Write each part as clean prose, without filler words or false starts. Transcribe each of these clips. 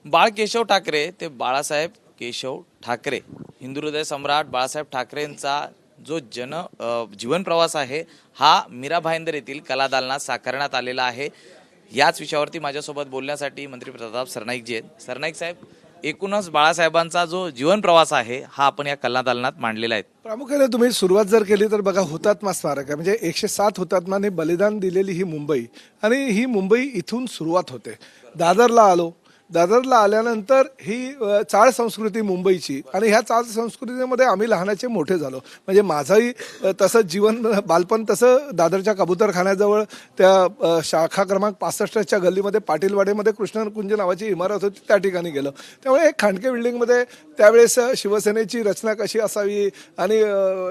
बाळ केशव ठाकरे ते बाळासाहेब केशव ठाकरे, हिंदू हृदय सम्राट बाळासाहेब ठाकरेंचा जो जीवन प्रवास आहे हा मीरा भाईंदर येथील कलादालनात साकारण्यात आलेला आहे। याच विषयावरती माझ्यासोबत बोलण्यासाठी मंत्री प्रताप सरनाईक जी आहेत। सरनाईक साहेब, एकूणच बाळासाहेबांचा जो जीवन प्रवास आहे हा आपण या कलादालनात मांडलेला आहे। प्रामुख्याने तुम्ही सुरुवात जर केली तर बघा, हुतात्मा स्मारक आहे, म्हणजे 107 हुतात्माने बलिदान दिलेली ही मुंबई, आणि ही मुंबई इथून सुरुवात होते। दादरला आलो, दादरला आल्यानंतर ही चाळ संस्कृती मुंबईची, आणि ह्या चाळ संस्कृतीमध्ये आम्ही लहानाचे मोठे झालो। म्हणजे माझंही तसं जीवन बालपण तसं दादरच्या कबूतरखान्याजवळ त्या शाखा क्रमांक 65च्या गल्लीमध्ये पाटीलवाडीमध्ये कृष्णकुंज नावाची इमारत होती, त्या ठिकाणी गेलो। त्यामुळे एक खांडके बिल्डिंगमध्ये त्यावेळेस शिवसेनेची रचना कशी असावी आणि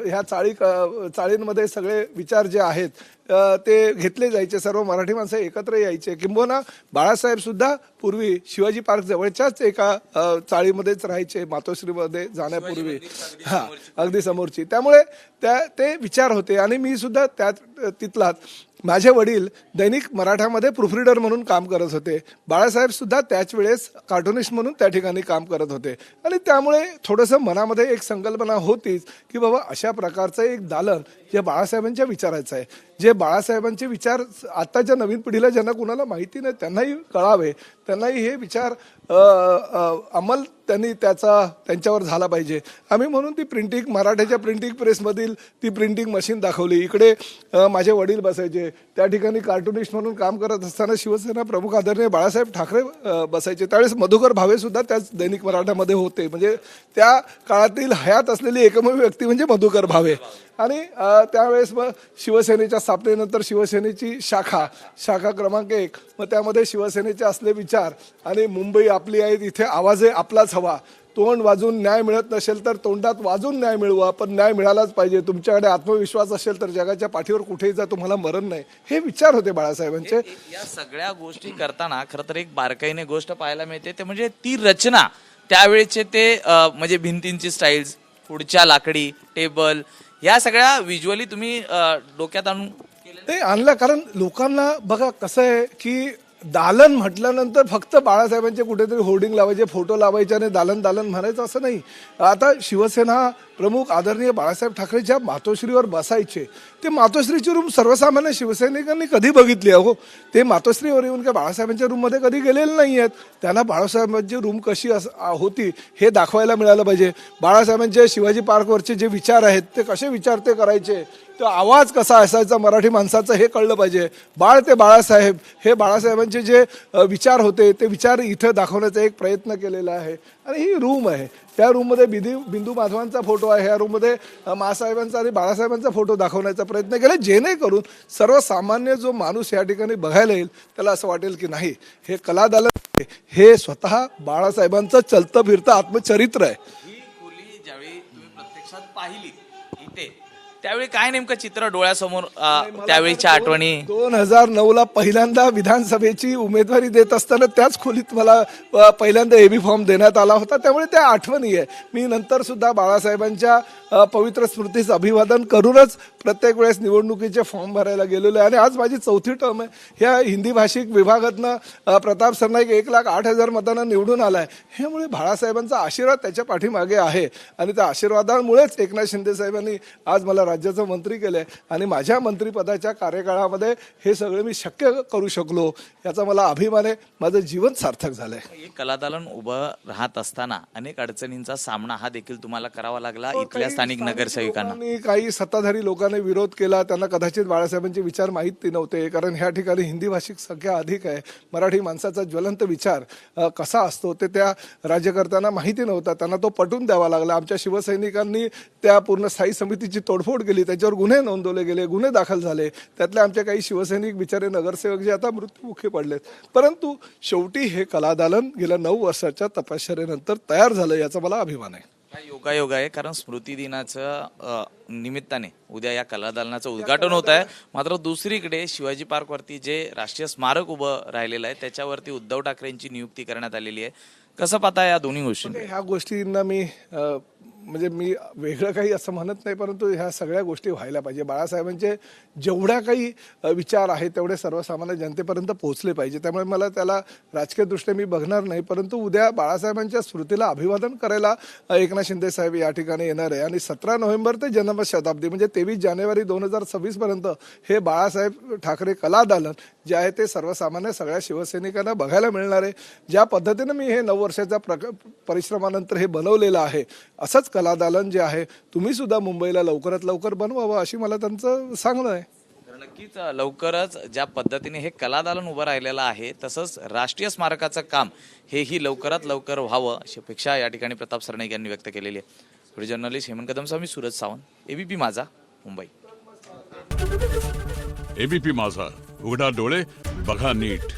ह्या चाळींमध्ये सगळे विचार जे आहेत ते घेतले जायचे, सर्व मराठी माणसं एकत्र यायचे। किंबहुना बाळासाहेब सुद्धा पूर्वी शिवाजी पार्क जवळच्याच एका चाळीमध्येच राहायचे, मातोश्रीमध्ये जाण्यापूर्वी, हां अगदी समोरची। त्यामुळे ते विचार होते, आणि मी सुद्धा तिथलाच। माझे वडील दैनिक मराठामध्ये प्रूफरीडर म्हणून काम करत होते, बाळासाहेब सुद्धा त्याच वेळेस कार्टुनिस्ट म्हणून त्या ठिकाणी काम करत होते, आणि त्यामुळे थोडंसं मनामध्ये एक संकल्पना होतीच की बाबा अशा प्रकारचं एक दालन जे बाळासाहेबांच्या विचाराचं आहे, जे बाळासाहेबांचे विचार आत्ताच्या नवीन पिढीला ज्यांना कुणाला माहिती नाही त्यांनाही कळावे, त्यांनाही हे विचार अंमल त्यांच्यावर झाला पाहिजे। आम्ही म्हणून ती प्रिंटिंग, मराठ्याच्या प्रिंटिंग प्रेसमधील ती प्रिंटिंग मशीन दाखवली। इकडे माझे वडील बसायचे, त्या ठिकाणी कार्टुनिस्ट म्हणून काम करत असताना शिवसेना प्रमुख आदरणीय बाळासाहेब ठाकरे बसायचे। त्यावेळेस मधुकर भावे सुद्धा त्याच दैनिक मराठामध्ये होते, म्हणजे त्या काळातील हयात असलेली एकमेव व्यक्ती म्हणजे मधुकर भावे। आणि त्यावेळेस मग शिवसेनेच्या स्थापनेनंतर शिवसेनेची शाखा क्रमांक 1, मग त्यामध्ये शिवसेनेचे असले विचार, आणि मुंबई आपली आहे तिथे आवाज आहे आपलाच हवा, तोंड वाजून न्याय मिळत नसेल तर तोंडात वाजून न्याय मिळवा, पण न्याय मिळालाच पाहिजे, तुमच्याकडे आत्मविश्वास असेल तर जगाच्या पाठीवर कुठेही जा, तुम्हाला मरण नाही, हे विचार होते बाळासाहेबांचे। या सगळ्या गोष्टी करताना खरं तर एक बारकाईने गोष्ट पाहायला मिळते, ते म्हणजे ती रचना, त्यावेळेचे ते म्हणजे भिंतींची स्टाईल्स, पुढच्या लाकडी टेबल, या सगळ्या व्हिज्युअली तुम्ही डोक्यात आणून ते आणलं, कारण लोकांना बघा कसं आहे की दालन म्हटल्यानंतर फक्त बाळासाहेबांचे कुठेतरी होर्डिंग लावायचे, फोटो लावायचे आणि दालन म्हणायचं असं नाही। आता शिवसेना प्रमुख आदरणीय बाळासाहेब ठाकरे ज्या मातोश्रीवर बसायचे, ते मातोश्रीची रूम सर्वसामान्य शिवसैनिकांनी कधी बघितली आहे हो? ते मातोश्रीवर येऊन काय बाळासाहेबांच्या रूममध्ये कधी गेलेले नाही आहेत। त्यांना बाळासाहेबांची रूम कशी होती हे दाखवायला मिळालं पाहिजे। बाळासाहेबांचे शिवाजी पार्कवरचे जे विचार आहेत ते कसे विचार ते करायचे, तो आवाज कसा असायचा मराठी माणसाचा हे कळलं पाहिजे। बाळ ते बाळासाहेब, हे बाळासाहेबांचे जे विचार होते ते विचार इथं दाखवण्याचा एक प्रयत्न केलेला आहे। आणि ही रूम आहे, त्या रूममध्ये बिंदू माधवांचा फोटो आहे, ह्या रूममध्ये मासाहेबांचा आणि बाळासाहेबांचा फोटो दाखवण्याचा प्रयत्न केला, जेणेकरून सर्वसामान्य जो माणूस या ठिकाणी बघायला येईल त्याला असं वाटेल की नाही, हे कलादालन हे स्वतः बाळासाहेबांचं चलतं फिरतं आत्मचरित्र आहे। ही खोली ज्यावेळी तुम्ही प्रत्यक्षात पाहिली इथे, त्यावेळी काय नेमकं चित्र डोळ्यासमोर, त्यावेळीच्या आठवणी? 2009ला पहिल्यांदा विधानसभेची उमेदवारी देत असताना त्याच खोलीत मला पहिल्यांदा एबी फॉर्म देण्यात आला होता, त्यामुळे त्या आठवणी आहे। मी नंतर सुद्धा बाळासाहेबांच्या पवित्र स्मृतीचं अभिवादन करूनच प्रत्येक वेळेस निवडणुकीचे फॉर्म भरायला गेलेलो आहे, आणि आज माझी 4थी टर्म आहे। ह्या हिंदी भाषिक विभागातनं प्रताप सरनाईक 1,08,000 मतांना निवडून आलाय, ह्यामुळे बाळासाहेबांचा आशीर्वाद त्याच्या पाठीमागे आहे, आणि त्या आशीर्वादामुळेच एकनाथ शिंदे साहेबांनी आज मला राज्याचं मंत्री केलंय, आणि माझ्या मंत्रिपदाच्या कार्यकाळामध्ये हे सगळं मी शक्य करू शकलो, याचा मला अभिमान आहे। माझं जीवन सार्थक झालंय। हे कलादालन उभं राहत असताना अनेक अडचणींचा सामना हा देखील तुम्हाला करावा लागला इथल्या स्थानिक नगरसेवकांना। काही सत्ताधारी लोकांनी विरोध केला, त्यांना कदाचित बाळासाहेबांचे विचार माहिती नव्हते, कारण ह्या ठिकाणी हिंदी भाषिक संख्या अधिक आहे, मराठी माणसाचा ज्वलंत विचार कसा असतो ते त्या राज्यकर्त्यांना माहिती नव्हता, त्यांना तो पटवून द्यावा लागला। आमच्या शिवसैनिकांनी त्या पूर्ण स्थायी समितीची तोडफोड केली, त्याच्यावर गुन्हे नोंदवले गेले, गुन्हे दाखल झाले, त्यातले आमचे काही शिवसैनिक बिचारे नगरसेवक जे आता मृत्युमुखी पडलेत। परंतु शेवटी हे कलादालन गेल्या 9 वर्षाच्या तपश्चर्येनंतर तयार झालं, याचा मला अभिमान आहे। योगायोग आहे, कारण स्मृती दिनाचं निमित्ताने उद्या या कलादालनाचं उद्घाटन होत आहे. मात्र दुसरीकडे शिवाजी पार्कवरती जे राष्ट्रीय स्मारक उभं राहिलेलं आहे त्याच्यावरती उद्धव ठाकरेंची नियुक्ती करण्यात आलेली आहे. कसं पाहता या दोन्ही गोष्टी? ह्या गोष्टींना मी म्हणजे मी वेगळं काही असं म्हणत नाही, परंतु ह्या सगळ्या गोष्टी व्हायला पाहिजे. बाळासाहेबांचे जेवढ्या काही विचार आहेत तेवढे सर्वसामान्य जनतेपर्यंत पोहोचले पाहिजे. त्यामुळे मला त्याला राजकीय दृष्ट्या मी बघणार नाही, परंतु उद्या बाळासाहेबांच्या स्मृतीला अभिवादन करायला एकनाथ शिंदे साहेब या ठिकाणी येणार आहे. आणि 17 नोव्हेंबर ते जन्मशताब्दी म्हणजे 23 जानेवारी 2026 पर्यंत हे बाळासाहेब ठाकरे कलादालन जे आहे ते सर्वसामान्य सगळ्या शिवसैनिकांना बघायला मिळणार आहे. ज्या पद्धतीनं मी हे 9 वर्षाच्या परिश्रमानंतर हे बनवलेलं आहे, असंच कलादालन जे आहे तुम्ही सुद्धा मुंबईला लवकरात लवकर बनवावं अशी मला त्यांचं सांगणं आहे. नक्कीच लवकरच ज्या पद्धतीने हे कलादालन उभं राहिलेलं आहे तसंच राष्ट्रीय स्मारकाचं काम हेही लवकरात लवकर व्हावं अशी अपेक्षा या ठिकाणी प्रताप सरनाईक यांनी व्यक्त केलेली आहे. व्हिडिओ जर्नलिस्ट हेमंत कदमसह मी सूरज सावंत, एबीपी माझा, मुंबई. एबीपी माझा, उघडा डोळे बघा नीट.